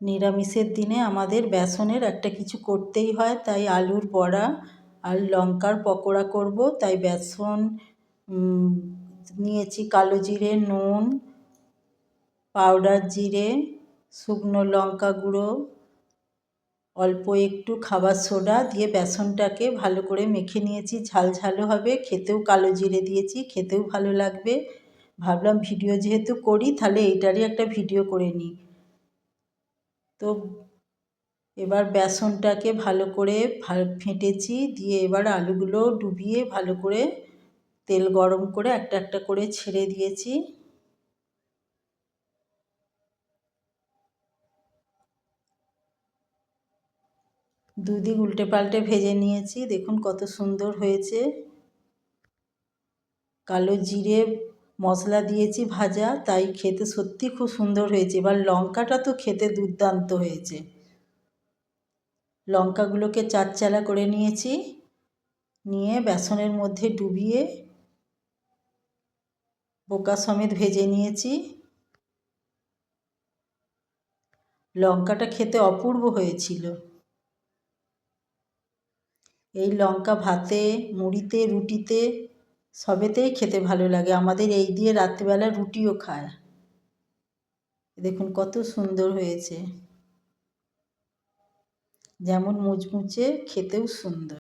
নিরামিষের দিনে আমাদের বেসনের একটা কিছু করতেই হয়, তাই আলুর বড়া আর লঙ্কার পকোড়া করব। তাই বেসন নিয়েছি, কালো জিরে, নুন, পাউডার জিরে, শুকনো লঙ্কা গুঁড়ো, অল্প একটু খাবার সোডা দিয়ে বেসনটাকে ভালো করে মেখে নিয়েছি। ঝাল ঝালও হবে, খেতেও কালো জিরে দিয়েছি, খেতেও ভালো লাগবে। ভাবলাম ভিডিও যেহেতু করি তাহলে এইটারই একটা ভিডিও করে নিই। তো এবার বেসনটাকে ভালো করে ফেটেছি, দিয়ে এবার আলুগুলো ডুবিয়ে ভালো করে তেল গরম করে একটা একটা করে ছেড়ে দিয়েছি। দুদিক উল্টে পাল্টে ভেজে নিয়েছি, দেখুন কত সুন্দর হয়েছে। কালো জিরে মশলা দিয়েছি ভাজা, তাই খেতে সত্যি খুব সুন্দর হয়েছে। এবার লঙ্কাটা তো খেতে দুর্দান্ত হয়েছে। লঙ্কাগুলোকে চারচালা করে নিয়েছি, নিয়ে বেসনের মধ্যে ডুবিয়ে বোকা সমেত ভেজে নিয়েছি। লঙ্কাটা খেতে অপূর্ব হয়েছিল। এই লঙ্কা ভাতে, মুড়িতে, রুটিতে সবেতেই খেতে ভালো লাগে। আমাদের এই দিয়ে রাত্রিবেলা রুটিও খায়। দেখুন কত সুন্দর হয়েছে, যেমন মুচমুচে খেতেও সুন্দর।